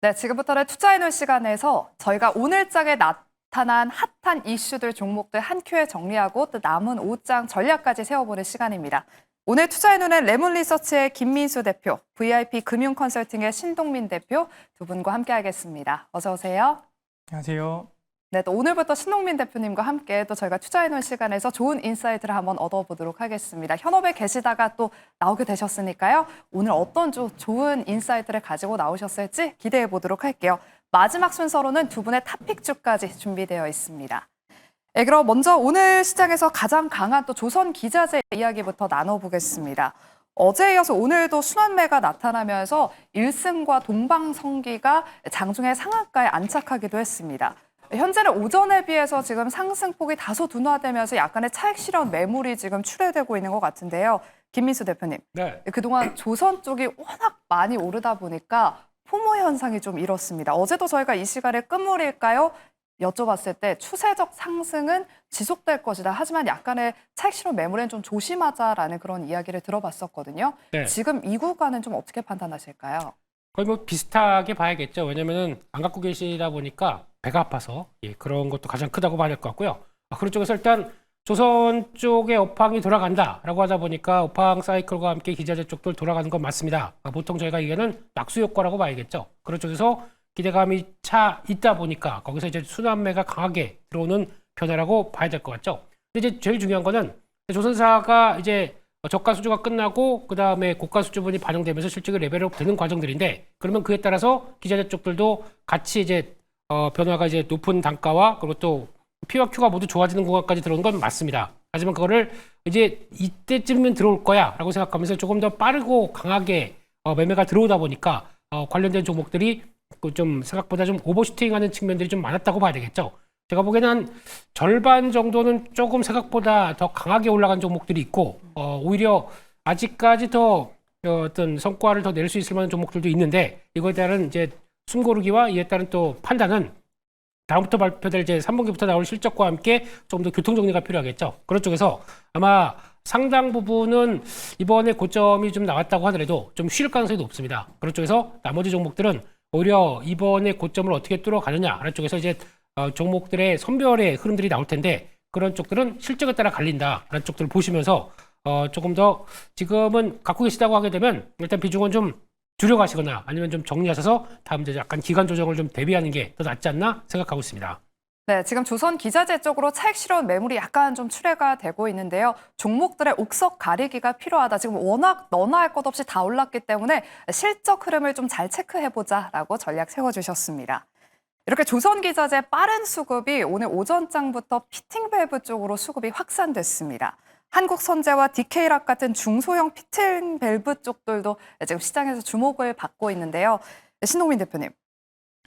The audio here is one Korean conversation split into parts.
네, 지금부터는 투자해놓은 시간에서 저희가 오늘장에 나타난 핫한 이슈들 종목들 한 큐에 정리하고 또 남은 5장 전략까지 세워보는 시간입니다. 오늘 투자해놓은 레몬리서치의 김민수 대표, VIP 금융 컨설팅의 신동민 대표 두 분과 함께하겠습니다. 어서 오세요. 안녕하세요. 네, 또 오늘부터 신동민 대표님과 함께 또 저희가 투자해놓은 시간에서 좋은 인사이트를 한번 얻어보도록 하겠습니다. 현업에 계시다가 또 나오게 되셨으니까요. 오늘 어떤 좋은 인사이트를 가지고 나오셨을지 기대해 보도록 할게요. 마지막 순서로는 두 분의 탑픽주까지 준비되어 있습니다. 네, 그럼 먼저 오늘 시장에서 가장 강한 또 조선기자재 이야기부터 나눠보겠습니다. 어제에 이어서 오늘도 순환매가 나타나면서 1승과 동방성기가 장중에 상한가에 안착하기도 했습니다. 현재는 오전에 비해서 지금 상승폭이 다소 둔화되면서 약간의 차익 실현 매물이 지금 출회되고 있는 것 같은데요. 김민수 대표님, 네. 그동안 조선 쪽이 워낙 많이 오르다 보니까 포모 현상이 좀 일었습니다. 어제도 저희가 이 시간에 끝물일까요? 여쭤봤을 때 추세적 상승은 지속될 것이다. 하지만 약간의 차익 실현 매물엔 좀 조심하자라는 그런 이야기를 들어봤었거든요. 네. 지금 이 구간은 좀 어떻게 판단하실까요? 거의 뭐 비슷하게 봐야겠죠. 왜냐면은 안 갖고 계시다 보니까 배가 아파서 그런 것도 가장 크다고 봐야 될 것 같고요. 그런 쪽에서 일단 조선 쪽의 업황이 돌아간다라고 하다 보니까 업황 사이클과 함께 기자재 쪽도 돌아가는 건 맞습니다. 보통 저희가 이게는 낙수 효과라고 봐야겠죠. 그런 쪽에서 기대감이 차 있다 보니까 거기서 이제 순환매가 강하게 들어오는 변화라고 봐야 될 것 같죠. 근데 이제 제일 중요한 거는 조선사가 이제 저가 수주가 끝나고 그 다음에 고가 수주분이 반영되면서 실적이 레벨업 되는 과정들인데, 그러면 그에 따라서 기자재 쪽들도 같이 이제 변화가 이제 높은 단가와 그리고 또 P와 Q가 모두 좋아지는 구간까지 들어오는 건 맞습니다. 하지만 그거를 이제 이때쯤이면 들어올 거야라고 생각하면서 조금 더 빠르고 강하게 매매가 들어오다 보니까 관련된 종목들이 좀 생각보다 좀 오버슈팅하는 측면들이 좀 많았다고 봐야 되겠죠. 제가 보기에는 한 절반 정도는 조금 생각보다 더 강하게 올라간 종목들이 있고, 오히려 아직까지 더 어떤 성과를 더 낼 수 있을 만한 종목들도 있는데, 이거에 따른 이제 숨고르기와 이에 따른 또 판단은 다음부터 발표될 이제 3분기부터 나올 실적과 함께 좀 더 교통 정리가 필요하겠죠. 그런 쪽에서 아마 상당 부분은 이번에 고점이 좀 나왔다고 하더라도 좀 쉴 가능성이 높습니다. 그런 쪽에서 나머지 종목들은 오히려 이번에 고점을 어떻게 뚫어가느냐라는 쪽에서 이제 종목들의 선별의 흐름들이 나올 텐데, 그런 쪽들은 실적에 따라 갈린다라는 쪽들을 보시면서 조금 더 지금은 갖고 계시다고 하게 되면 일단 비중은 좀 줄여가시거나 아니면 좀 정리하셔서 다음 이제 약간 기간 조정을 좀 대비하는 게 더 낫지 않나 생각하고 있습니다. 네, 지금 조선 기자재 쪽으로 차익 실현 매물이 약간 좀 출회가 되고 있는데요. 종목들의 옥석 가리기가 필요하다. 지금 워낙 너나 할 것 없이 다 올랐기 때문에 실적 흐름을 좀 잘 체크해보자라고 전략 세워주셨습니다. 이렇게 조선 기자재 빠른 수급이 오늘 오전장부터 피팅 밸브 쪽으로 수급이 확산됐습니다. 한국선제와 DK락 같은 중소형 피팅 밸브 쪽들도 지금 시장에서 주목을 받고 있는데요. 신동민 대표님,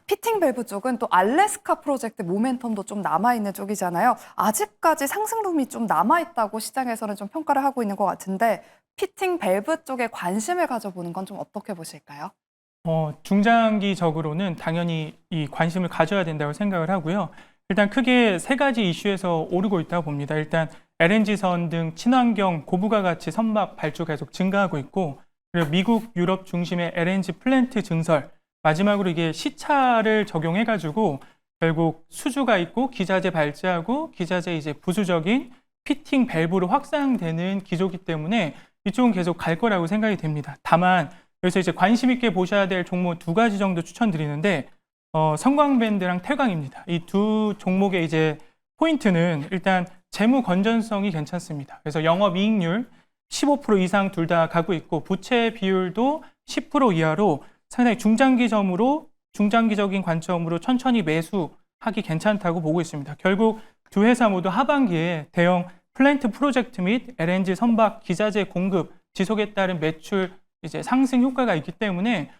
피팅 밸브 쪽은 또 알래스카 프로젝트 모멘텀도 좀 남아있는 쪽이잖아요. 아직까지 상승룸이 좀 남아있다고 시장에서는 좀 평가를 하고 있는 것 같은데, 피팅 밸브 쪽에 관심을 가져보는 건 좀 어떻게 보실까요? 중장기적으로는 당연히 이 관심을 가져야 된다고 생각을 하고요. 일단 크게 세 가지 이슈에서 오르고 있다고 봅니다. 일단 LNG선 등 친환경 고부가 가치 선박 발주 계속 증가하고 있고, 그리고 미국, 유럽 중심의 LNG 플랜트 증설, 마지막으로 이게 시차를 적용해가지고 결국 수주가 있고 기자재 발주하고 기자재 이제 부수적인 피팅 밸브로 확산되는 기조이기 때문에 이쪽은 계속 갈 거라고 생각이 됩니다. 다만 여기서 이제 관심 있게 보셔야 될 종목 두 가지 정도 추천드리는데, 성광밴드랑 태광입니다. 이 두 종목의 이제 포인트는 일단 재무 건전성이 괜찮습니다. 그래서 영업이익률 15% 이상 둘 다 가고 있고, 부채 비율도 10% 이하로 상당히 중장기적인 관점으로 천천히 매수하기 괜찮다고 보고 있습니다. 결국 두 회사 모두 하반기에 대형 플랜트 프로젝트 및 LNG 선박 기자재 공급 지속에 따른 매출 이제 상승 효과가 있기 때문에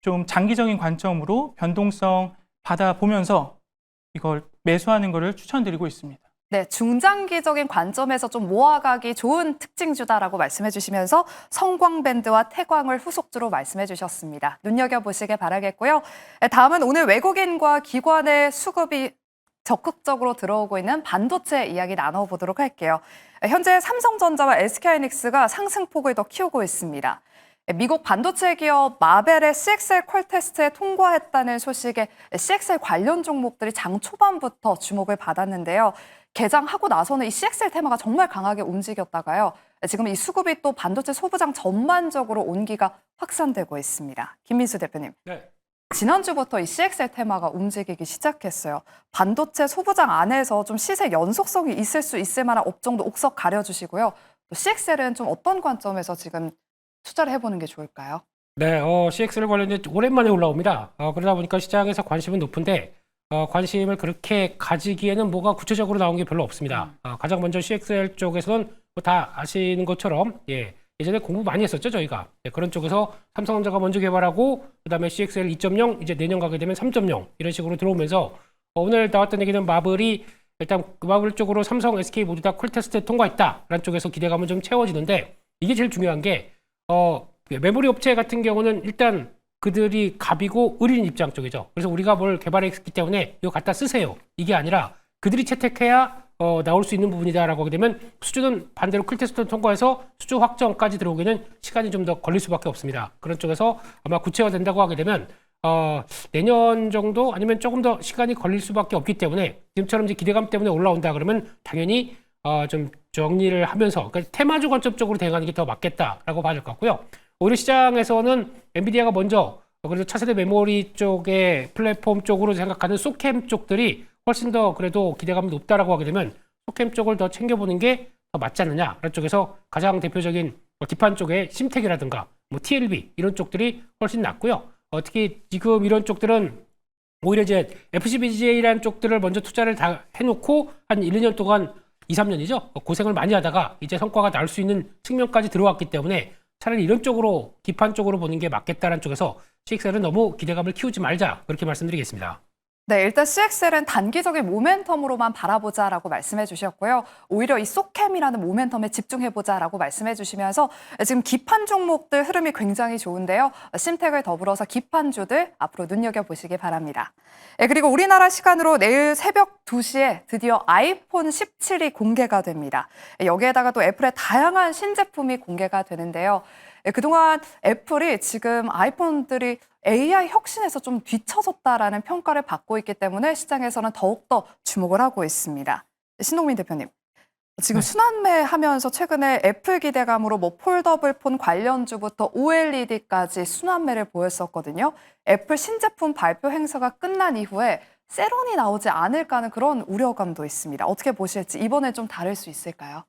좀 장기적인 관점으로 변동성 받아보면서 이걸 매수하는 것을 추천드리고 있습니다. 네, 중장기적인 관점에서 좀 모아가기 좋은 특징주다라고 말씀해 주시면서 성광밴드와 태광을 후속주로 말씀해 주셨습니다. 눈여겨보시길 바라겠고요. 다음은 오늘 외국인과 기관의 수급이 적극적으로 들어오고 있는 반도체 이야기 나눠보도록 할게요. 현재 삼성전자와 SK하이닉스가 상승폭을 더 키우고 있습니다. 미국 반도체 기업 마벨의 CXL 콜 테스트에 통과했다는 소식에 CXL 관련 종목들이 장 초반부터 주목을 받았는데요. 개장하고 나서는 이 CXL 테마가 정말 강하게 움직였다가요. 지금 이 수급이 또 반도체 소부장 전반적으로 온기가 확산되고 있습니다. 김민수 대표님. 네. 지난주부터 이 CXL 테마가 움직이기 시작했어요. 반도체 소부장 안에서 좀 시세 연속성이 있을 수 있을 만한 업종도 옥석 가려주시고요. 또 CXL은 좀 어떤 관점에서 지금 투자를 해보는 게 좋을까요? 네, CXL 관련된 오랜만에 올라옵니다. 그러다 보니까 시장에서 관심은 높은데 관심을 그렇게 가지기에는 뭐가 구체적으로 나온 게 별로 없습니다. 가장 먼저 CXL 쪽에서는 뭐 다 아시는 것처럼 예전에 공부 많이 했었죠, 저희가. 그런 쪽에서 삼성전자가 먼저 개발하고 그다음에 CXL 2.0 이제 내년 가게 되면 3.0 이런 식으로 들어오면서 오늘 나왔던 얘기는 마블이 일단 그 마블 쪽으로 삼성, SK 모두 다 콜 테스트에 통과했다라는 쪽에서 기대감은 좀 채워지는데 이게 제일 중요한 게 메모리 업체 같은 경우는 일단 그들이 갑이고 을인 입장 쪽이죠. 그래서 우리가 뭘 개발했기 때문에 이거 갖다 쓰세요. 이게 아니라 그들이 채택해야 나올 수 있는 부분이다라고 하게 되면 수주는 반대로 콜 테스트를 통과해서 수주 확정까지 들어오기는 시간이 좀 더 걸릴 수밖에 없습니다. 그런 쪽에서 아마 구체화된다고 하게 되면 내년 정도 아니면 조금 더 시간이 걸릴 수밖에 없기 때문에 지금처럼 이제 기대감 때문에 올라온다 그러면 당연히 좀 정리를 하면서 그러니까 테마주 관점적으로 대응하는 게 더 맞겠다라고 봐야 될 것 같고요. 오히려 시장에서는 엔비디아가 먼저 그래서 차세대 메모리 쪽의 플랫폼 쪽으로 생각하는 소캠 쪽들이 훨씬 더 그래도 기대감이 높다라고 하게 되면 소캠 쪽을 더 챙겨보는 게 더 맞지 않느냐 그런 쪽에서 가장 대표적인 기판 쪽의 심텍이라든가 뭐 TLB 이런 쪽들이 훨씬 낫고요. 특히 지금 이런 쪽들은 오히려 이제 FCBGA라는 쪽들을 먼저 투자를 다 해놓고 한 1, 2년 동안 2, 3년이죠. 고생을 많이 하다가 이제 성과가 나올 수 있는 측면까지 들어왔기 때문에 차라리 이런 쪽으로 기판 쪽으로 보는 게 맞겠다라는 쪽에서 CXL은 너무 기대감을 키우지 말자 그렇게 말씀드리겠습니다. 네, 일단 CXL은 단기적인 모멘텀으로만 바라보자라고 말씀해 주셨고요. 오히려 이 소캠이라는 모멘텀에 집중해보자라고 말씀해 주시면서 지금 기판 종목들 흐름이 굉장히 좋은데요. 심텍을 더불어서 기판주들 앞으로 눈여겨보시기 바랍니다. 네, 그리고 우리나라 시간으로 내일 새벽 2시에 드디어 아이폰 17이 공개가 됩니다. 여기에다가 또 애플의 다양한 신제품이 공개가 되는데요. 그동안 애플이 지금 아이폰들이 AI 혁신에서 좀 뒤처졌다라는 평가를 받고 있기 때문에 시장에서는 더욱더 주목을 하고 있습니다. 신동민 대표님, 지금 순환매하면서 최근에 애플 기대감으로 뭐 폴더블 폰 관련주부터 OLED까지 순환매를 보였었거든요. 애플 신제품 발표 행사가 끝난 이후에 세론이 나오지 않을까 하는 그런 우려감도 있습니다. 어떻게 보실지 이번에 좀 다를 수 있을까요?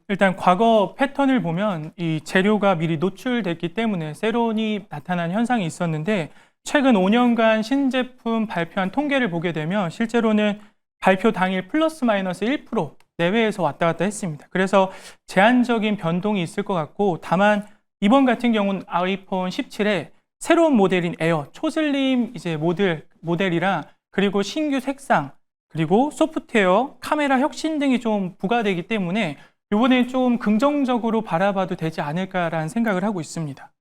일단 과거 패턴을 보면 이 재료가 미리 노출됐기 때문에 세론이 나타난 현상이 있었는데 최근 5년간 신제품 발표한 통계를 보게 되면 실제로는 발표 당일 플러스 마이너스 1% 내외에서 왔다 갔다 했습니다. 그래서 제한적인 변동이 있을 것 같고 다만 이번 같은 경우는 아이폰 17에 새로운 모델인 에어 초슬림 이제 모델이랑 그리고 신규 색상 그리고 소프트웨어, 카메라 혁신 등이 좀 부과되기 때문에 이번에 좀 긍정적으로 바라봐도 되지 않을까라는 생각을 하고 있습니다.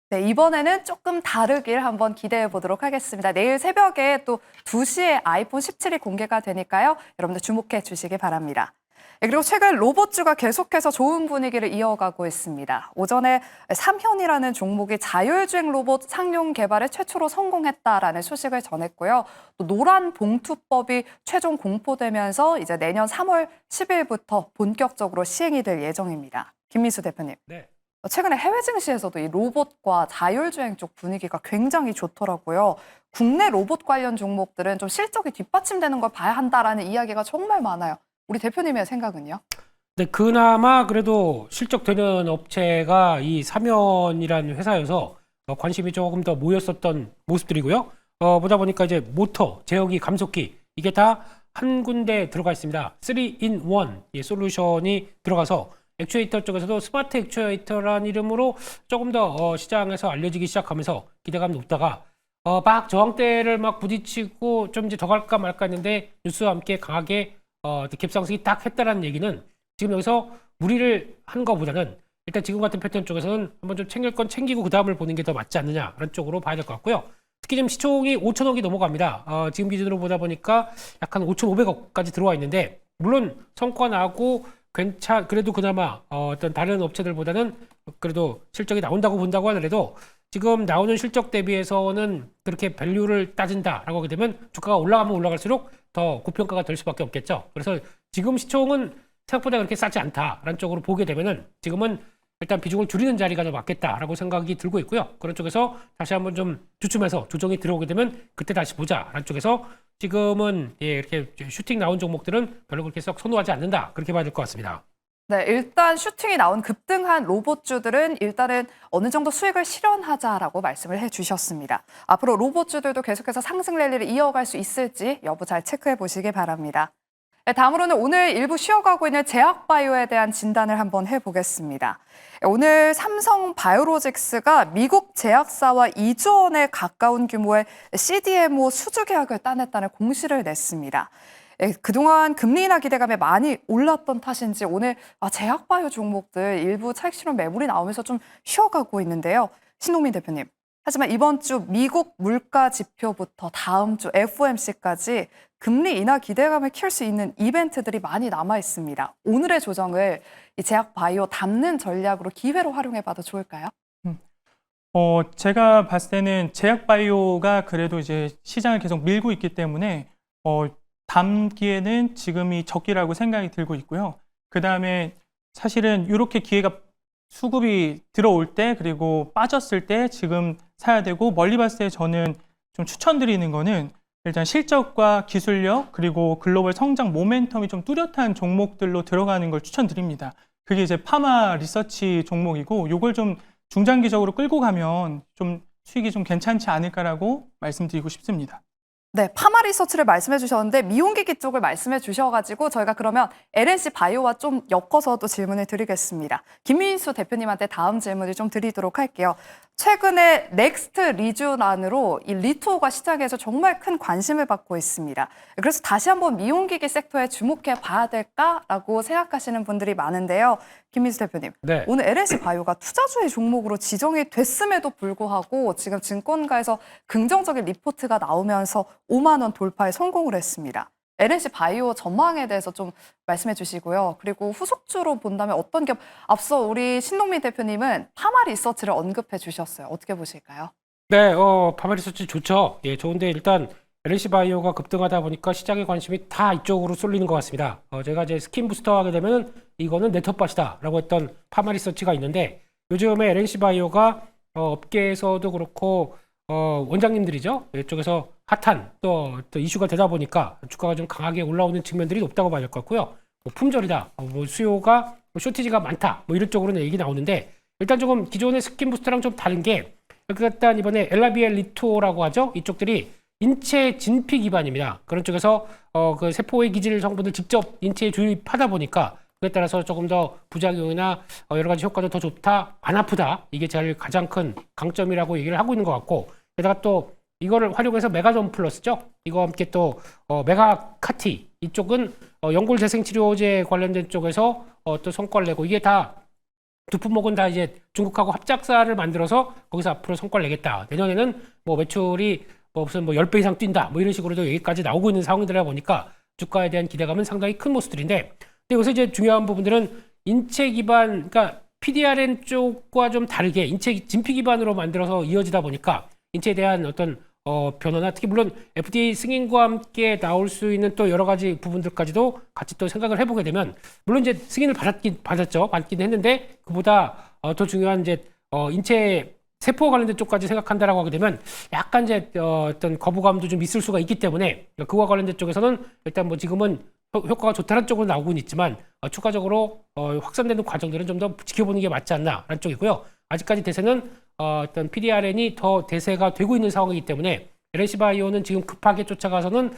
네, 이번에는 조금 다르길 한번 기대해 보도록 하겠습니다. 내일 새벽에 또 2시에 아이폰 17이 공개가 되니까요. 여러분들 주목해 주시기 바랍니다. 네, 그리고 최근 로봇주가 계속해서 좋은 분위기를 이어가고 있습니다. 오전에 삼현이라는 종목이 자율주행 로봇 상용 개발에 최초로 성공했다라는 소식을 전했고요. 또 노란 봉투법이 최종 공포되면서 이제 내년 3월 10일부터 본격적으로 시행이 될 예정입니다. 김민수 대표님. 네. 최근에 해외 증시에서도 이 로봇과 자율주행 쪽 분위기가 굉장히 좋더라고요. 국내 로봇 관련 종목들은 좀 실적이 뒷받침되는 걸 봐야 한다라는 이야기가 정말 많아요. 우리 대표님의 생각은요? 네, 그나마 그래도 실적되는 업체가 이 삼연이라는 회사여서 관심이 조금 더 모였었던 모습들이고요. 보다 보니까 이제 모터, 제어기, 감속기 이게 다 한 군데 들어가 있습니다. 3-in-1 솔루션이 들어가서 액추에이터 쪽에서도 스마트 액추에이터라는 이름으로 조금 더 시장에서 알려지기 시작하면서 기대감이 높다가 막 저항대를 막 부딪히고 좀 이제 더 갈까 말까 했는데 뉴스와 함께 강하게 갭상승이 딱 했다라는 얘기는 지금 여기서 무리를 한 것보다는 일단 지금 같은 패턴 쪽에서는 한번 좀 챙길 건 챙기고 그 다음을 보는 게 더 맞지 않느냐 그런 쪽으로 봐야 될 것 같고요. 특히 지금 시총이 5천억이 넘어갑니다. 지금 기준으로 보다 보니까 약간 5,500억까지 들어와 있는데 물론 성과 나고 그래도 그나마 어떤 다른 업체들보다는 그래도 실적이 나온다고 본다고 하더라도 지금 나오는 실적 대비해서는 그렇게 밸류를 따진다라고 하게 되면 주가가 올라가면 올라갈수록 더 고평가가 될 수밖에 없겠죠. 그래서 지금 시총은 생각보다 그렇게 싸지 않다라는 쪽으로 보게 되면은 지금은 일단 비중을 줄이는 자리가 더 맞겠다라고 생각이 들고 있고요. 그런 쪽에서 다시 한번 좀 주춤해서 조정이 들어오게 되면 그때 다시 보자라는 쪽에서 지금은 이렇게 슈팅 나온 종목들은 별로 그렇게 썩 선호하지 않는다. 그렇게 봐야 될 것 같습니다. 네, 일단 슈팅이 나온 급등한 로봇주들은 일단은 어느 정도 수익을 실현하자라고 말씀을 해주셨습니다. 앞으로 로봇주들도 계속해서 상승 랠리를 이어갈 수 있을지 여부 잘 체크해 보시기 바랍니다. 네, 다음으로는 오늘 일부 쉬어가고 있는 제약바이오에 대한 진단을 한번 해보겠습니다. 오늘 삼성바이오로직스가 미국 제약사와 2조 원에 가까운 규모의 CDMO 수주 계약을 따냈다는 공시를 냈습니다. 그동안 금리 인하 기대감에 많이 올랐던 탓인지 오늘 제약바이오 종목들 일부 차익 실현 매물이 나오면서 좀 쉬어가고 있는데요. 신동민 대표님. 하지만 이번 주 미국 물가 지표부터 다음 주 FOMC까지 금리 인하 기대감을 키울 수 있는 이벤트들이 많이 남아 있습니다. 오늘의 조정을 이 제약바이오 담는 전략으로 기회로 활용해봐도 좋을까요? 제가 봤을 때는 제약바이오가 그래도 이제 시장을 계속 밀고 있기 때문에 담기에는 지금이 적기라고 생각이 들고 있고요. 그 다음에 사실은 이렇게 기회가 수급이 들어올 때 그리고 빠졌을 때 지금 사야 되고 멀리 봤을 때 저는 좀 추천드리는 거는 일단 실적과 기술력 그리고 글로벌 성장 모멘텀이 좀 뚜렷한 종목들로 들어가는 걸 추천드립니다. 그게 이제 파마 리서치 종목이고 요걸 좀 중장기적으로 끌고 가면 좀 수익이 좀 괜찮지 않을까라고 말씀드리고 싶습니다. 네, 파마 리서치를 말씀해 주셨는데 미용기기 쪽을 말씀해 주셔가지고 저희가 그러면 LNC 바이오와 좀 엮어서 또 질문을 드리겠습니다. 김민수 대표님한테 다음 질문을 좀 드리도록 할게요. 최근에 넥스트 리주란으로 이 리투오가 시장에서 정말 큰 관심을 받고 있습니다. 그래서 다시 한번 미용기기 섹터에 주목해 봐야 될까라고 생각하시는 분들이 많은데요. 김민수 대표님, 네. 오늘 LNC 바이오가 투자주의 종목으로 지정이 됐음에도 불구하고 지금 증권가에서 긍정적인 리포트가 나오면서 5만 원 돌파에 성공을 했습니다. LNC 바이오 전망에 대해서 좀 말씀해 주시고요. 그리고 후속주로 본다면 어떤 기업, 앞서 우리 신동민 대표님은 파마 리서치를 언급해 주셨어요. 어떻게 보실까요? 네, 파마 리서치 좋죠. 예, 좋은데 일단 LNC 바이오가 급등하다 보니까 시장의 관심이 다 이쪽으로 쏠리는 것 같습니다. 제가 이제 스킨 부스터 하게 되면 이거는 내 텃밭이다라고 했던 파마 리서치가 있는데 요즘에 LNC 바이오가 업계에서도 그렇고 원장님들이죠. 이쪽에서 핫한 또 이슈가 되다 보니까 주가가 좀 강하게 올라오는 측면들이 높다고 봐야 될 것 같고요. 품절이다, 수요가 쇼티지가 많다, 이런 쪽으로는 얘기 나오는데 일단 조금 기존의 스킨 부스터랑 좀 다른 게 일단 이번에 엘라비엘 리토라고 하죠. 이쪽들이 인체 진피 기반입니다. 그런 쪽에서 그 세포의 기질 성분을 직접 인체에 주입하다 보니까 그에 따라서 조금 더 부작용이나 여러 가지 효과도 더 좋다, 안 아프다. 이게 제일 가장 큰 강점이라고 얘기를 하고 있는 것 같고 게다가 또 이거를 활용해서 메가존 플러스죠. 이거 함께 또 메가카티 이쪽은 연골 재생 치료제 관련된 쪽에서 또 성과를 내고 이게 다 두 품목은 다 이제 중국하고 합작사를 만들어서 거기서 앞으로 성과를 내겠다. 내년에는 매출이 무슨 10배 이상 뛴다. 이런 식으로도 여기까지 나오고 있는 상황이다 보니까 주가에 대한 기대감은 상당히 큰 모습들인데 근데 여기서 이제 중요한 부분들은 인체 기반, 그러니까 PDRN 쪽과 좀 다르게 인체 진피 기반으로 만들어서 이어지다 보니까 인체에 대한 어떤 변화나 특히 물론 FDA 승인과 함께 나올 수 있는 또 여러 가지 부분들까지도 같이 또 생각을 해보게 되면 물론 이제 승인을 받긴 했는데 그보다 더 중요한 이제 인체 세포와 관련된 쪽까지 생각한다라고 하게 되면 약간 이제 어떤 거부감도 좀 있을 수가 있기 때문에 그와 관련된 쪽에서는 일단 지금은 효과가 좋다는 쪽으로 나오고는 있지만 추가적으로 확산되는 과정들은 좀 더 지켜보는 게 맞지 않나라는 쪽이고요. 아직까지 대세는 어떤 PDRN이 더 대세가 되고 있는 상황이기 때문에 LNC 바이오는 지금 급하게 쫓아가서는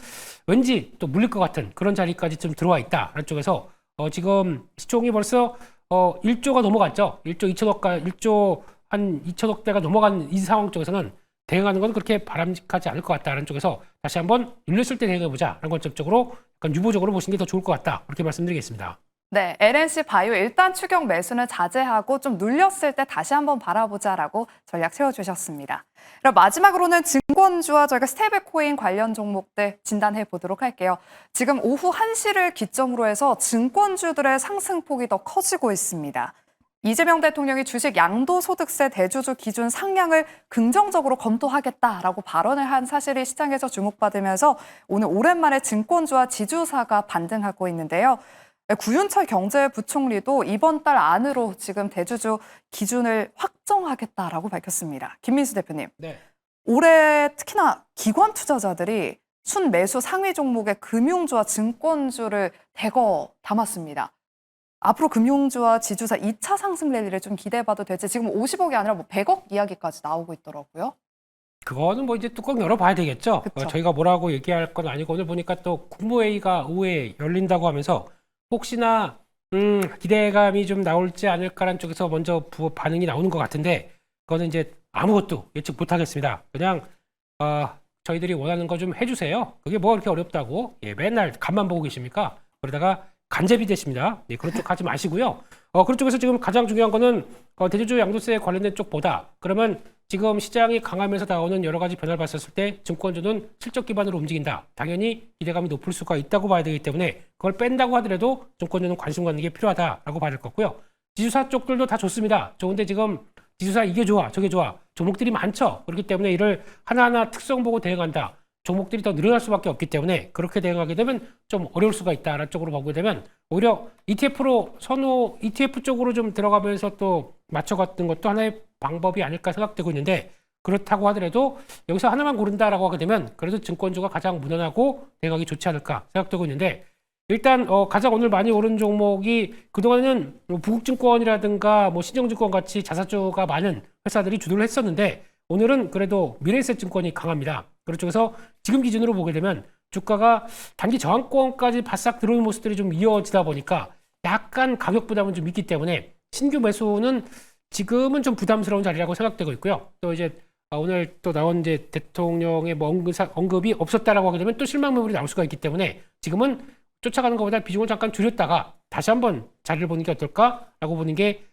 왠지 또 물릴 것 같은 그런 자리까지 좀 들어와 있다라는 쪽에서 지금 시총이 벌써 1조가 넘어갔죠. 1조 2천억 한 2천억대가 넘어간 이 상황 쪽에서는 대응하는 건 그렇게 바람직하지 않을 것 같다라는 쪽에서 다시 한번 눌렸을 때 대응해보자라는 관점적으로 약간 유보적으로 보시는 게 더 좋을 것 같다. 그렇게 말씀드리겠습니다. 네, LNC 바이오 일단 추격 매수는 자제하고 좀 눌렸을 때 다시 한번 바라보자라고 전략 세워주셨습니다. 그럼 마지막으로는 증권주와 저희가 스테이블코인 관련 종목들 진단해 보도록 할게요. 지금 오후 1시를 기점으로 해서 증권주들의 상승폭이 더 커지고 있습니다. 이재명 대통령이 주식 양도소득세 대주주 기준 상향을 긍정적으로 검토하겠다라고 발언을 한 사실이 시장에서 주목받으면서 오늘 오랜만에 증권주와 지주사가 반등하고 있는데요. 구윤철 경제부총리도 이번 달 안으로 지금 대주주 기준을 확정하겠다라고 밝혔습니다. 김민수 대표님, 네. 올해 특히나 기관 투자자들이 순매수 상위 종목의 금융주와 증권주를 대거 담았습니다. 앞으로 금융주와 지주사 2차 상승 랠리를 좀 기대해봐도 될지 지금 50억이 아니라 뭐 100억 이야기까지 나오고 있더라고요. 그거는 뭐 이제 뚜껑 열어봐야 되겠죠. 그쵸. 저희가 뭐라고 얘기할 건 아니고 오늘 보니까 또 국무회의가 오후에 열린다고 하면서 혹시나 기대감이 좀 나올지 않을까라는 쪽에서 먼저 반응이 나오는 것 같은데 그거는 이제 아무것도 예측 못하겠습니다. 그냥 저희들이 원하는 거 좀 해주세요. 그게 뭐 그렇게 어렵다고 맨날 간만 보고 계십니까? 그러다가 간제비 되십니다. 네, 그런 쪽 하지 마시고요. 그런 쪽에서 지금 가장 중요한 거는 대주주 양도세에 관련된 쪽보다 그러면 지금 시장이 강하면서 나오는 여러 가지 변화를 봤었을 때 증권주는 실적 기반으로 움직인다. 당연히 기대감이 높을 수가 있다고 봐야 되기 때문에 그걸 뺀다고 하더라도 증권주는 관심 갖는 게 필요하다라고 봐야 될 것 같고요. 지주사 쪽들도 다 좋습니다. 좋은데 지금 지주사 이게 좋아 저게 좋아 종목들이 많죠. 그렇기 때문에 이를 하나하나 특성 보고 대응한다. 종목들이 더 늘어날 수밖에 없기 때문에 그렇게 대응하게 되면 좀 어려울 수가 있다라는 쪽으로 보게 되면 오히려 ETF 쪽으로 좀 들어가면서 또 맞춰갔던 것도 하나의 방법이 아닐까 생각되고 있는데 그렇다고 하더라도 여기서 하나만 고른다라고 하게 되면 그래도 증권주가 가장 무난하고 대응하기 좋지 않을까 생각되고 있는데 일단 가장 오늘 많이 오른 종목이 그동안은 뭐 부국증권이라든가 뭐 신영증권 같이 자사주가 많은 회사들이 주도를 했었는데 오늘은 그래도 미래에셋증권이 강합니다. 그런 쪽에서 지금 기준으로 보게 되면 주가가 단기 저항권까지 바싹 들어오는 모습들이 좀 이어지다 보니까 약간 가격 부담은 좀 있기 때문에 신규 매수는 지금은 좀 부담스러운 자리라고 생각되고 있고요. 또 이제 오늘 또 나온 이제 대통령의 뭐 언급이 없었다라고 하게 되면 또 실망 매물이 나올 수가 있기 때문에 지금은 쫓아가는 것보다 비중을 잠깐 줄였다가 다시 한번 자리를 보는 게 어떨까라고 보는 게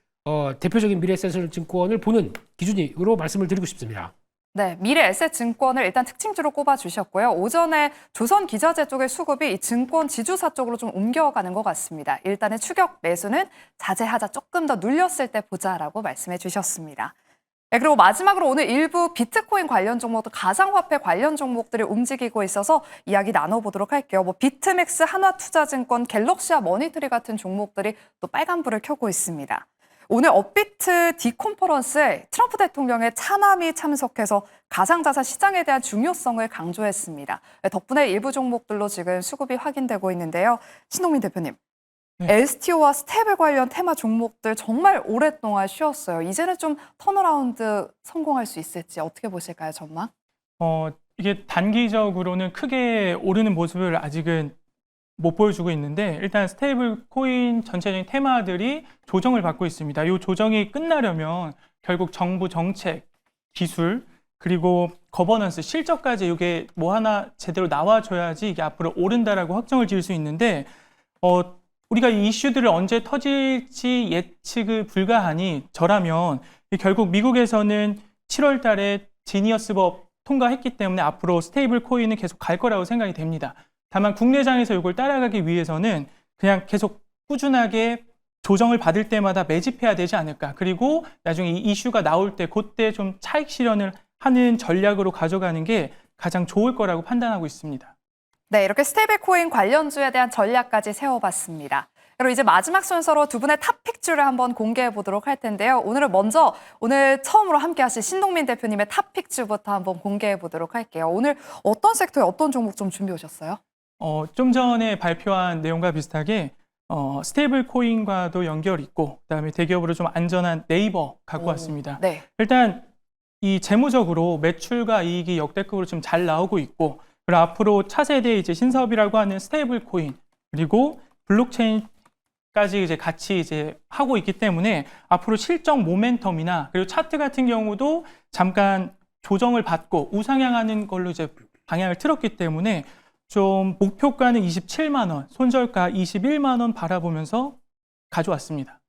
대표적인 미래에셋증권을 보는 기준으로 말씀을 드리고 싶습니다. 네, 미래에셋증권을 일단 특징주로 꼽아주셨고요. 오전에 조선기자재 쪽의 수급이 이 증권 지주사 쪽으로 좀 옮겨가는 것 같습니다. 일단은 추격 매수는 자제하자 조금 더 눌렸을 때 보자라고 말씀해 주셨습니다. 네, 그리고 마지막으로 오늘 일부 비트코인 관련 종목도 가상화폐 관련 종목들이 움직이고 있어서 이야기 나눠보도록 할게요. 뭐 비트맥스, 한화투자증권, 갤럭시와 머니트리 같은 종목들이 또 빨간불을 켜고 있습니다. 오늘 업비트 디컨퍼런스에 트럼프 대통령의 차남이 참석해서 가상자산 시장에 대한 중요성을 강조했습니다. 덕분에 일부 종목들로 지금 수급이 확인되고 있는데요. 신동민 대표님, 네. LSTO와 스테이블 관련 테마 종목들 정말 오랫동안 쉬었어요. 이제는 좀 턴어라운드 성공할 수 있을지 어떻게 보실까요, 전망? 이게 단기적으로는 크게 오르는 모습을 아직은 못 보여주고 있는데 일단 스테이블 코인 전체적인 테마들이 조정을 받고 있습니다. 이 조정이 끝나려면 결국 정부 정책, 기술, 그리고 거버넌스, 실적까지 이게 뭐 하나 제대로 나와줘야지 이게 앞으로 오른다라고 확정을 지을 수 있는데 우리가 이 이슈들을 언제 터질지 예측을 불가하니 저라면 결국 미국에서는 7월 달에 지니어스법 통과했기 때문에 앞으로 스테이블 코인은 계속 갈 거라고 생각이 됩니다. 다만 국내장에서 이걸 따라가기 위해서는 그냥 계속 꾸준하게 조정을 받을 때마다 매집해야 되지 않을까. 그리고 나중에 이 이슈가 나올 때 그때 좀 차익 실현을 하는 전략으로 가져가는 게 가장 좋을 거라고 판단하고 있습니다. 네, 이렇게 스테이블 코인 관련주에 대한 전략까지 세워봤습니다. 그리고 이제 마지막 순서로 두 분의 탑픽주를 한번 공개해 보도록 할 텐데요. 오늘 처음으로 함께 하실 신동민 대표님의 탑픽주부터 한번 공개해 보도록 할게요. 오늘 어떤 섹터에 어떤 종목 좀 준비해 오셨어요? 좀 전에 발표한 내용과 비슷하게 스테이블 코인과도 연결 있고 그다음에 대기업으로 좀 안전한 네이버 갖고 왔습니다. 네. 일단 이 재무적으로 매출과 이익이 역대급으로 좀 잘 나오고 있고 그리고 앞으로 차세대 이제 신사업이라고 하는 스테이블 코인 그리고 블록체인까지 이제 같이 이제 하고 있기 때문에 앞으로 실적 모멘텀이나 그리고 차트 같은 경우도 잠깐 조정을 받고 우상향하는 걸로 이제 방향을 틀었기 때문에 좀 목표가는 27만 원, 손절가 21만 원 바라보면서 가져왔습니다.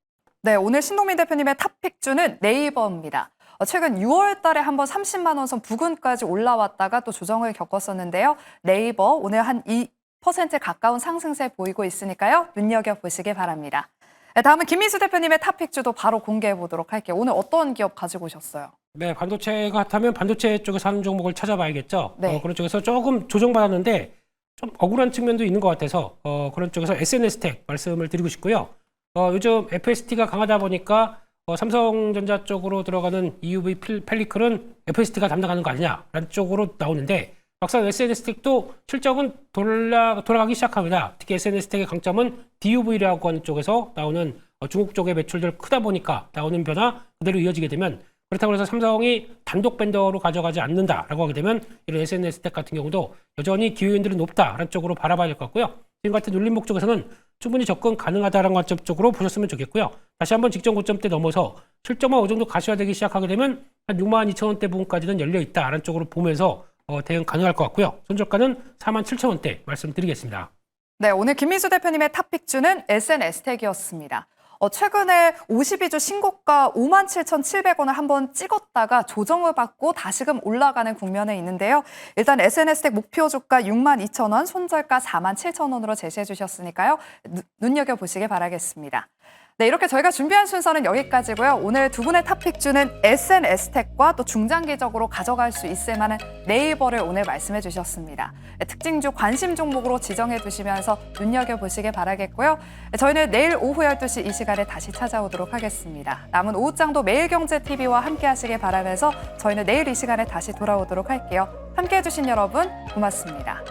네, 오늘 신동민 대표님의 탑픽주는 네이버입니다. 최근 6월 달에 한번 30만 원 선 부근까지 올라왔다가 또 조정을 겪었었는데요. 네이버 오늘 한 2% 가까운 상승세 보이고 있으니까요. 눈여겨보시기 바랍니다. 네, 다음은 김민수 대표님의 탑픽주도 바로 공개해 보도록 할게요. 오늘 어떤 기업 가지고 오셨어요? 네, 반도체 같다면 반도체 쪽에서 하는 종목을 찾아봐야겠죠. 네. 그런 쪽에서 조금 조정받았는데 좀 억울한 측면도 있는 것 같아서 그런 쪽에서 SNS텍 말씀을 드리고 싶고요. 요즘 FST가 강하다 보니까 삼성전자 쪽으로 들어가는 EUV 펠리클은 FST가 담당하는 거 아니냐라는 쪽으로 나오는데 막상 SNS텍도 실적은 돌아가기 시작합니다. 특히 SNS텍의 강점은 DUV라고 하는 쪽에서 나오는 중국 쪽의 매출들 크다 보니까 나오는 변화 그대로 이어지게 되면 그렇다고 해서 삼성이 단독 벤더로 가져가지 않는다라고 하게 되면 이런 SNS텍 같은 경우도 여전히 기회 요인들이 높다라는 쪽으로 바라봐야 될 것 같고요. 지금 같은 눌림목 쪽에서는 충분히 접근 가능하다는 관점 쪽으로 보셨으면 좋겠고요. 다시 한번 직전 고점대 넘어서 실적만 어느 정도 가셔야되기 시작하게 되면 한 62,000원대 부분까지는 열려 있다라는 쪽으로 보면서 대응 가능할 것 같고요. 손절가는 47,000원대 말씀드리겠습니다. 네, 오늘 김민수 대표님의 탑픽주는 SNS텍이었습니다. 최근에 52주 신고가 57,700원을 한번 찍었다가 조정을 받고 다시금 올라가는 국면에 있는데요. 일단 SNS텍 목표 주가 62,000원, 손절가 47,000원으로 제시해 주셨으니까요. 눈여겨보시길 바라겠습니다. 네, 이렇게 저희가 준비한 순서는 여기까지고요. 오늘 두 분의 탑픽주는 SNS텍과 또 중장기적으로 가져갈 수 있을 만한 네이버를 오늘 말씀해 주셨습니다. 네, 특징주 관심 종목으로 지정해 두시면서 눈여겨보시길 바라겠고요. 네, 저희는 내일 오후 12시 이 시간에 다시 찾아오도록 하겠습니다. 남은 오후장도 매일경제TV와 함께 하시길 바라면서 저희는 내일 이 시간에 다시 돌아오도록 할게요. 함께 해주신 여러분 고맙습니다.